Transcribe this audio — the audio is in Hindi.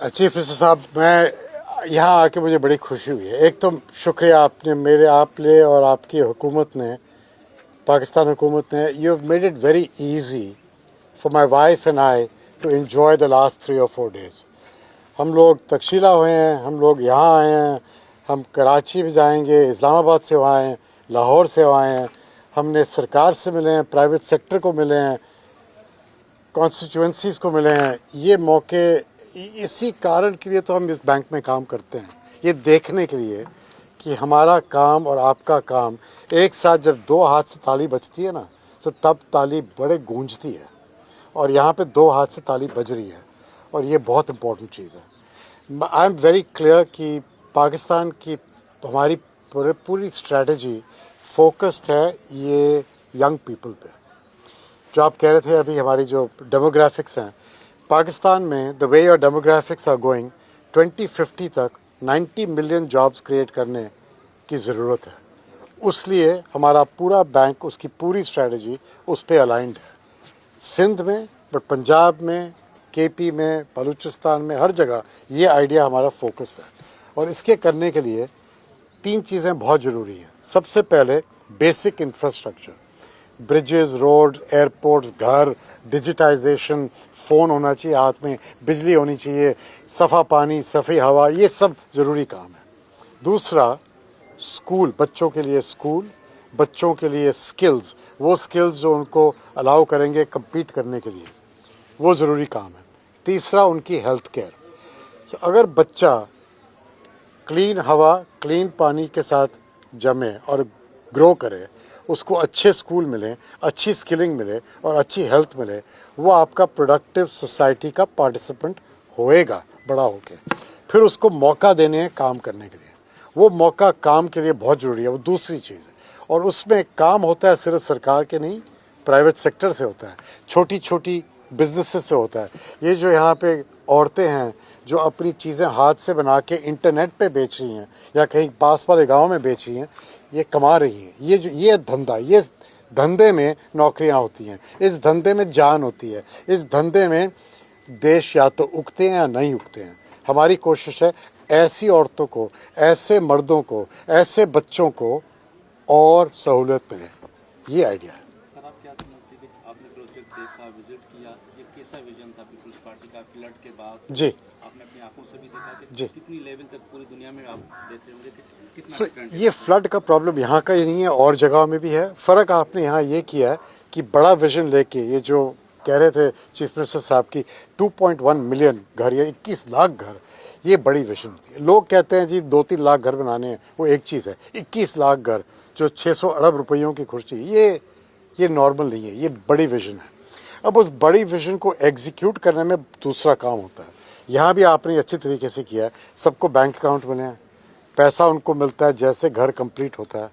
चीफ मिनिस्टर साहब, मैं यहाँ आके मुझे बड़ी खुशी हुई है। एक तो शुक्रिया आपने आपने और आपकी हुकूमत ने, पाकिस्तान हुकूमत ने, you have made it very easy for my wife and I to enjoy the last 3 or 4 days। हम लोग तकशीला हुए हैं, हम लोग यहाँ आए हैं, हम कराची भी जाएंगे, इस्लामाबाद से वहाँ आए हैं, लाहौर से वहाँ आए हैं, हमने सरकार से मिले हैं, प्राइवेट सेक्टर को मिले हैं, कॉन्स्टिट्यूंसीज़ को मिले हैं। ये मौके इसी कारण के लिए तो हम इस बैंक में काम करते हैं, ये देखने के लिए कि हमारा काम और आपका काम एक साथ जब 2 हाथ से ताली बजती है ना, तो तब ताली बड़े गूंजती है। और यहाँ पे 2 हाथ से ताली बज रही है और ये बहुत इम्पोर्टेंट चीज़ है। आई एम वेरी क्लियर कि पाकिस्तान की हमारी पूरी स्ट्रेटजी फोकस्ड है ये यंग पीपल पे। जो आप कह रहे थे अभी, हमारी जो डेमोग्राफिक्स हैं पाकिस्तान में, the way your demographics are going, 2050 तक 90 मिलियन जॉब्स क्रिएट करने की ज़रूरत है। उसलिए हमारा पूरा बैंक, उसकी पूरी स्ट्रेटजी उस पर अलाइंड है। सिंध में, बट पंजाब में, केपी में, बलूचिस्तान में, हर जगह ये आइडिया हमारा फोकस है। और इसके करने के लिए 3 चीज़ें बहुत ज़रूरी हैं। सबसे पहले basic infrastructure, bridges, roads, airports, घर, डिजिटाइजेशन, फ़ोन होना चाहिए हाथ में, बिजली होनी चाहिए, सफ़ा पानी, सफ़ी हवा, ये सब ज़रूरी काम है। दूसरा, स्कूल, बच्चों के लिए स्कूल, बच्चों के लिए स्किल्स, वो स्किल्स जो उनको अलाउ करेंगे कम्पीट करने के लिए, वो ज़रूरी काम है। तीसरा, उनकी हेल्थ केयर। अगर बच्चा क्लीन हवा, क्लीन पानी के साथ जमे और ग्रो करे, उसको अच्छे स्कूल मिले, अच्छी स्किलिंग मिले और अच्छी हेल्थ मिले, वो आपका प्रोडक्टिव सोसाइटी का पार्टिसिपेंट होएगा बड़ा होके। फिर उसको मौका देने हैं काम करने के लिए। वो मौका काम के लिए बहुत ज़रूरी है, वो दूसरी चीज़ है। और उसमें काम होता है सिर्फ सरकार के नहीं, प्राइवेट सेक्टर से होता है, छोटी छोटी बिजनेसेस से होता है। ये जो यहाँ पे औरतें हैं जो अपनी चीज़ें हाथ से बना के इंटरनेट पे बेच रही हैं या कहीं पास वाले गांव में बेच रही हैं, ये कमा रही हैं। ये धंधा, ये धंधे में नौकरियां होती हैं, इस धंधे में जान होती है, इस धंधे में देश या तो उगते हैं या नहीं उगते हैं। हमारी कोशिश है ऐसी औरतों को, ऐसे मर्दों को, ऐसे बच्चों को और सहूलियत मिले। ये आइडिया है। सर, आप क्या समझते हैं कि आपने प्रोजेक्ट देखा, विजिट किया, ये कैसा विजन था पीपल्स पार्टी का फ्लड के बाद? जी आपने अपनी आंखों से भी देखा कि जी। कितनी लेवल तक पूरी दुनिया में आप देख रहे होंगे कि कितना सो डिफरेंट ये फ्लड का प्रॉब्लम यहाँ का ही नहीं है, और जगह में भी है। फ़र्क आपने यहाँ ये किया है कि बड़ा विजन लेके, ये जो कह रहे थे चीफ मिनिस्टर साहब की 2.1 मिलियन घर या 21 लाख घर, ये बड़ी विजन होती है। लोग कहते हैं जी 2-3 लाख घर बनाने हैं, वो एक चीज़ है। 21 लाख घर जो 600 अरब रुपयों की खुर्ची, ये नॉर्मल नहीं है, ये बड़ी विजन है। अब उस बड़ी विजन को एग्जीक्यूट करने में दूसरा काम होता है। यहाँ भी आपने अच्छी तरीके से किया है। सबको बैंक अकाउंट मिले हैं, पैसा उनको मिलता है जैसे घर कंप्लीट होता है।